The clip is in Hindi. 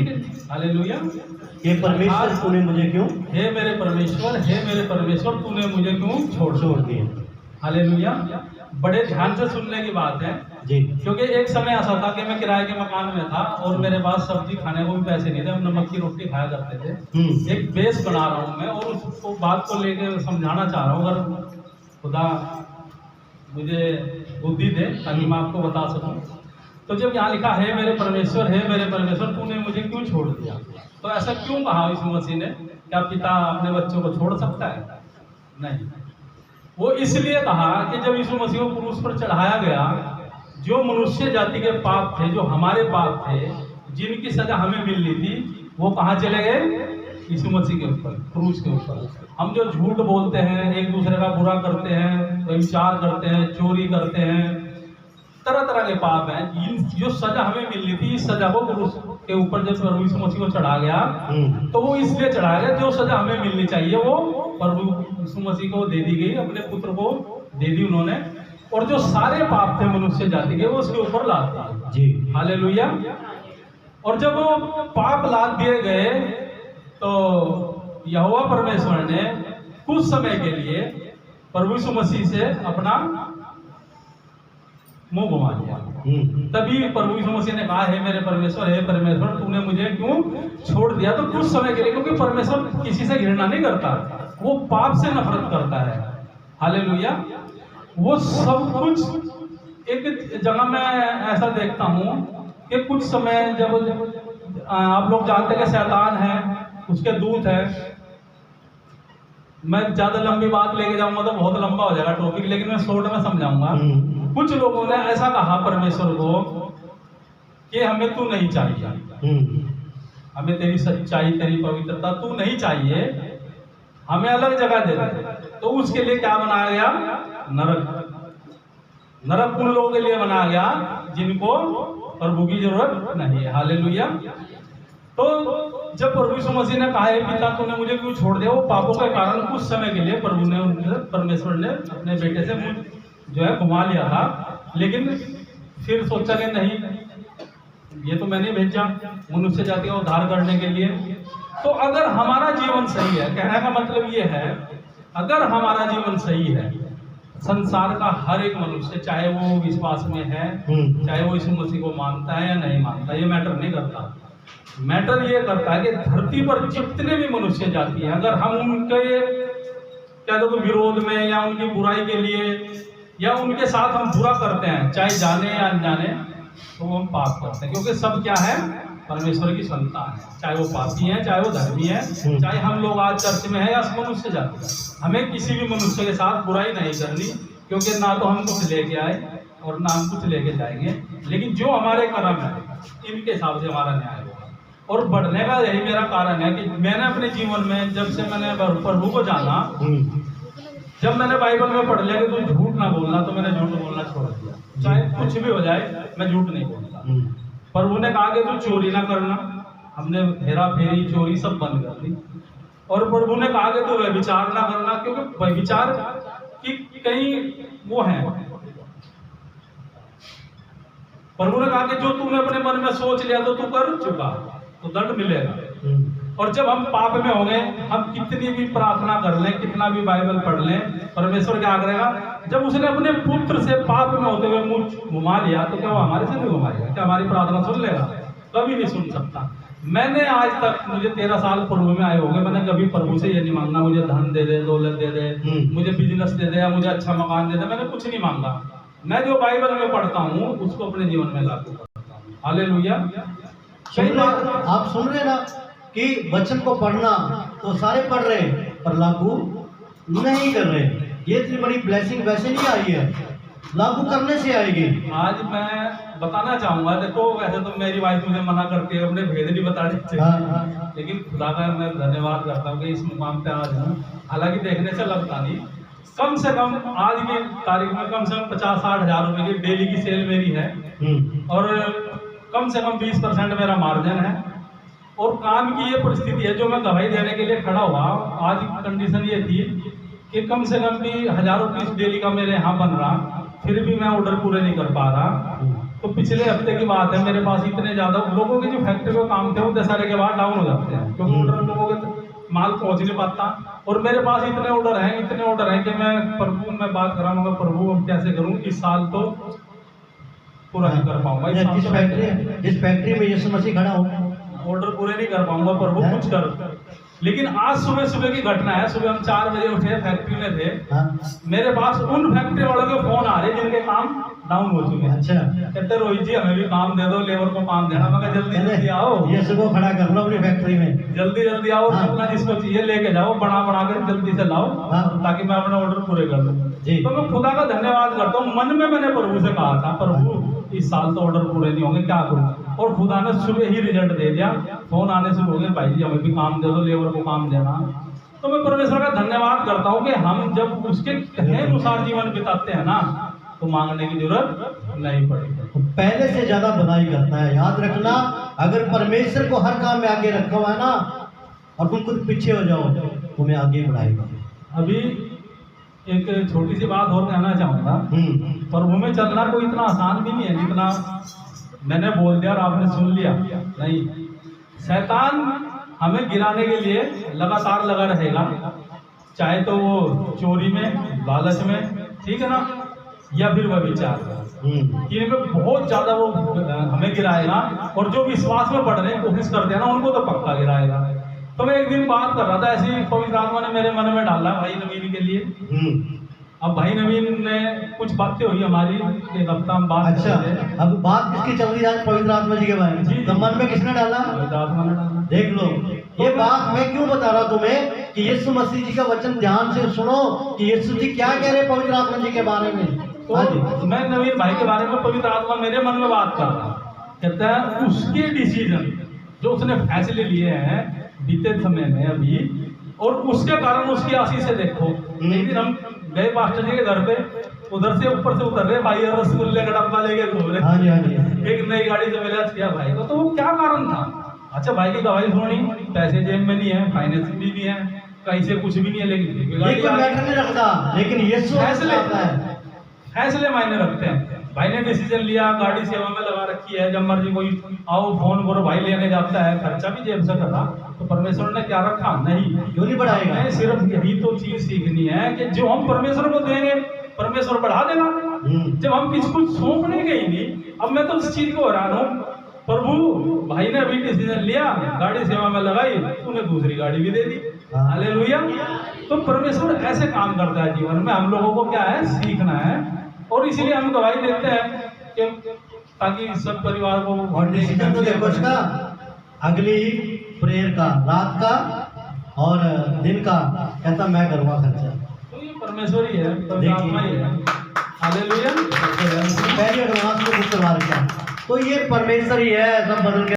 ठीक है, हालेलुया। हे परमेश्वर तूने मुझे क्यों हे मेरे परमेश्वर तूने मुझे क्यों छोड़ दिया। हालेलुया। बड़े ध्यान से सुनने की बात है जी। क्योंकि एक समय ऐसा था कि मैं किराए के मकान में था और मेरे पास सब्जी खाने को भी पैसे नहीं थे, हम नमक की रोटी खाया करते थे। एक बेस बना रहा हूँ मैं और उसको बात को लेके समझाना चाह रहा हूँ, अगर खुदा मुझे बुद्धि दे ताकि मैं आपको बता सकूं। तो जब यहाँ लिखा है मेरे परमेश्वर तूने मुझे क्यों छोड़ दिया, तो ऐसा क्यों कहा यीशु मसीह ने? क्या पिता अपने बच्चों को छोड़ सकता है? नहीं। वो इसलिए कहा कि जब यीशु मसीह को क्रूस पर चढ़ाया गया, जो मनुष्य जाति के पाप थे, जो हमारे पाप थे, जिनकी सजा हमें मिलनी थी, वो कहाँ चले गए? यीशु मसीह के ऊपर, क्रूस के ऊपर। हम जो झूठ बोलते हैं, एक दूसरे का बुरा करते हैं, व्यभिचार करते हैं, चोरी करते हैं, तरह तरह के पाप हैं, जो सजा हमें मिलनी थी, इस सजा को क्रूस के ऊपर जब प्रभु यीशु मसीह को चढ़ा गया, तो वो इसलिए चढ़ाया गया, जो सजा हमें मिलनी चाहिए वो प्रभु यीशु मसीह को दे दी गई, अपने पुत्र को दे दी उन्होंने, और जो सारे पाप थे मनुष्य जाति के वो उसके ऊपर लाद दिए। जी, हालेलुया। और जब वो पाप लाद दिए गए तो यहोवा परमेश्वर ने कुछ समय के लिए प्रभु यीशु मसीह से अपना मुंह घुमा लिया। तभी प्रभु यीशु मसीह ने कहा हे परमेश्वर तूने मुझे क्यों छोड़ दिया। तो कुछ समय के लिए, क्योंकि परमेश्वर किसी से घृणा नहीं करता, वो पाप से नफरत करता है। हालेलुया। वो सब कुछ एक जगह में ऐसा देखता हूँ कि कुछ समय जब आप लोग जानते हैं कि शैतान है, उसके दूत है। मैं ज्यादा लंबी बात लेके जाऊंगा तो बहुत लंबा हो जाएगा टॉपिक, लेकिन मैं शॉर्ट में समझाऊंगा। कुछ लोगों ने ऐसा कहा परमेश्वर को कि हमें तू नहीं चाहिए, हमें तेरी सच्चाई, तेरी पवित्रता तू नहीं चाहिए, हमें अलग जगह दे दे। तो उसके लिए क्या बनाया गया? नरक उन लोगों के लिए बनाया गया जिनको प्रभु की जरूरत नहीं है। हालेलुया। तो जब प्रभु यीशु मसीह ने कहा है पिता तूने मुझे क्यों छोड़ दिया, वो पापों के कारण कुछ समय के लिए परमेश्वर ने अपने बेटे से मुझ जो है घुमा लिया था, लेकिन फिर सोचा कि नहीं, ये तो मैंने भेजा मनुष्य जाति का उद्धार करने के लिए। तो अगर हमारा जीवन सही है, कहने का मतलब ये है, अगर हमारा जीवन सही है, संसार का हर एक मनुष्य, चाहे वो विश्वास में है, चाहे वो यीशु मसीह को मानता है या नहीं मानता, ये मैटर नहीं करता। मैटर ये करता है कि धरती पर जितने भी मनुष्य जाति हैं, अगर हम उनके क्या तो विरोध में या उनकी बुराई के लिए या उनके साथ हम बुरा करते हैं, चाहे जाने या अनजाने, तो हम पाप करते हैं। क्योंकि सब क्या है? परमेश्वर की संतान है, चाहे वो पापी है, चाहे वो धर्मी है, चाहे हम लोग आज चर्च में है या मनुष्य जाति है। हमें किसी भी मनुष्य के साथ बुराई नहीं करनी, क्योंकि ना तो हम कुछ लेके आए और ना हम कुछ लेके जाएंगे, लेकिन जो हमारे कर्म है इनके हिसाब से हमारा न्याय होगा। और बढ़ने का यही मेरा कारण है कि मैंने अपने जीवन में, जब से मैंने प्रभु को जाना, जब मैंने बाइबल में पढ़ लिया कि तू झूठ ना बोलना, तो मैंने झूठ बोलना छोड़ दिया। चाहे कुछ भी हो जाए, मैं झूठ नहीं बोलता। प्रभु ने कहा कि तू चोरी ना करना, हमने हेरा फेरी, चोरी सब बंद कर दी। और प्रभु ने कहा कि तू व्यभिचार ना करना, क्योंकि व्यभिचार की कई वो है। प्रभु ने कहा कि जो तूने अपने मन में सोच लिया तो तू कर चुका, तो दंड मिलेगा। और जब हम पाप में होंगे, हम कितनी भी प्रार्थना कर लें, कितना भी बाइबल पढ़ लें, परमेश्वर क्या करेगा? जब उसने अपने पुत्र से पाप में होते हुए मुंह घुमा लिया, तो क्या वो हमारे से भी घुमाएगा? क्या हमारी प्रार्थना सुन लेगा? कभी नहीं सुन सकता। मैंने आज तक, मुझे 13 साल प्रभु में आए हो गए, मैंने कभी प्रभु से ये नहीं मांगा मुझे धन दे दे, दौलत दे दे, मुझे बिजनेस दे दे या मुझे अच्छा मकान दे दे। मैंने कुछ नहीं मांगा। मैं जो बाइबल में पढ़ता हूँ उसको अपने जीवन में लागू करता हूँ। हालेलुया। आप सुन रहे ना कि वचन को पढ़ना तो सारे पढ़ रहे हैं, पर लागू नहीं कर रहे। ये इतनी बड़ी ब्लेसिंग वैसे नहीं आई है, लागू करने से आएगी। आज मैं बताना चाहूंगा, देखो वैसे तो मेरी वाइफ मुझे मना करती है, अपने भेद नहीं बताने चाहिए, लेकिन खुदा का मैं धन्यवाद करता हूँ कि इस मुकाम पे आज हूँ। हालांकि देखने से लगता नहीं, कम से कम आज की तारीख में कम से कम 50-60 हज़ार रुपए की डेली की सेल मेरी है, और कम से कम 20% मेरा मार्जिन है। और काम की ये परिस्थिति है, जो मैं गवाही देने के लिए खड़ा हुआ, आज कंडीशन ये थी कि कम से कम भी 1000 रुपये डेली का मेरे यहाँ बन रहा, फिर भी मैं ऑर्डर पूरे नहीं कर पा रहा। तो पिछले हफ्ते की बात है, मेरे पास इतने ज़्यादा लोगों के जो फैक्ट्री का काम थे वो दशहरे के बाद डाउन हो जाते हैं, क्योंकि ऑर्डर लोगों के माल पहुंच नहीं पाता। और मेरे पास इतने ऑर्डर हैं कि मैं प्रभु में बात कराऊंगा, प्रभु अब कैसे करूं, इस साल तो पूरा नहीं कर पाऊंगा, इस साल तो जिस फैक्ट्री में यीशु मसीह खड़ा हो, ऑर्डर पूरे नहीं कर पाऊंगा, प्रभु हाँ। कुछ कर। लेकिन आज सुबह सुबह की घटना है, सुबह हम 4 बजे उठे, फैक्ट्री में थे, हाँ, मेरे पास उन फैक्ट्री वालों के फोन आ रहे जिनके काम डाउन हो चुके हैं। अच्छा, कहते रोहित जी हमें भी काम दे दो, लेबर को काम देना। मैं कहा जल्दी जल्दी आओ, यीशु को खड़ा कर लो अपनी फैक्ट्री में, जल्दी जल्दी आओ, हाँ। जितना जिसको चाहिए लेके जाओ, बना कर जल्दी से लाओ, हाँ। ताकि मैं अपने ऑर्डर पूरे कर लूं। जी। तो मैं खुदा का धन्यवाद करता हूँ। मन में मैंने प्रभु से कहा था, प्रभु इस साल तो ऑर्डर पूरे नहीं होंगे, क्या करूँ? और खुदा ने सुबह ही रिजल्ट दे दिया, फोन आने शुरू हो गए, भाई जी हमें भी काम दे दो, लेबर को काम देना। तो मैं परमेश्वर का धन्यवाद करता हूँ कि हम जब उसके कहे अनुसार जीवन बिताते हैं ना, तो मांगने की जरूरत नहीं पड़ेगी। तो पहले से ज्यादा भलाई करता है। याद रखना, अगर परमेश्वर को हर काम में आगे रखा हुआ है ना, और तुम खुद पीछे हो जाओ, तुम्हें आगे बढ़ाएगा। अभी एक छोटी सी बात और कहना चाहूँगा, प्रभु में चलना कोई इतना आसान भी नहीं है जितना मैंने बोल दिया और आपने सुन लिया। नहीं, शैतान हमें गिराने के लिए लगातार लगा रहेगा, चाहे तो वो चोरी में, लालच में, ठीक है ना, या फिर व्यभिचार में। इनमें बहुत ज्यादा वो हमें गिराएगा, और जो विश्वास में बढ़ने की कोशिश करते हैं ना, उनको तो पक्का गिराएगा। तो मैं एक दिन बात कर रहा था, ऐसे ही पवित्र आत्मा ने मेरे मन में डाला भाई नवीन के लिए। अब भाई नवीन ने कुछ बातें हुई हमारी, एक हफ्ता हम बात अच्छा, कर रहे थे। अब बात किसकी चल रही है? पवित्र आत्मा जी के बारे में। जी। तो मन में किसने डाला? पवित्र आत्मा ने डाला। देख लो, ये बात मैं क्यों बता रहा तुम्हें कि यीशु मसीह जी का वचन ध्यान से सुनो कि यीशु जी क्या कह रहे हैं पवित्र आत्मा जी के बारे में। हाँ जी। तो मैं नवीन भाई के बारे में, पवित्र आत्मा मेरे मन में बात कर रहा, कहता है उसके डिसीजन जो उसने फैसले लिए हैं बीते समय में अभी, और उसके कारण उसकी आशीष से देखो। एक दिन हम गए पास्टर जी के घर पे, उधर से ऊपर से उतर रहे भाई, और रसगुल्ले का डब्बा लेके घूम रहे। हाँ जी, हाँ जी। एक नई गाड़ी से मिला किया भाई को, तो वो क्या कारण था? अच्छा, भाई की गवाही सुनी, पैसे जेब में नहीं है, फाइनेंस भी नहीं है, कहीं से कुछ भी नहीं है, लेकिन ये कोई मैटर नहीं रखता, लेकिन यीशु फैसले मायने रखते हैं। भाई ने डिसीजन लिया, गाड़ी सेवा में लगा रखी है, जब मर्जी कोई आओ फोन करो, भाई लेने जाता है, खर्चा भी जेब से करा। तो परमेश्वर ने क्या रखा? नहीं, क्यों नहीं बढ़ाएगा? हमें सिर्फ यही तो चीज सीखनी है कि जो हम परमेश्वर को देंगे, परमेश्वर बढ़ा देगा। जब हम किसी को सौंपने गए नहीं, अब मैं तो उस चीज को हैरान हूँ, प्रभु भाई ने अभी डिसीजन लिया, गाड़ी सेवा में लगाई, उन्हें दूसरी गाड़ी भी दे दी। हालेलुया। तो परमेश्वर ऐसे काम करता है जीवन में, हम लोगों को क्या है? सीखना है, और इसीलिए हम गवाही देते हैं कि ताकि सब परिवार को। और डिसीजन तो देखो इसका, अगली प्रेयर का, रात का और दिन का, कहता मैं करूँगा खर्चा। तो ये परमेश्वर ही है, परमात्मा ही है। हालेलुया। पहले एडवांस को शुक्रवार का, तो ये परमेश्वर ही है, सब बदल के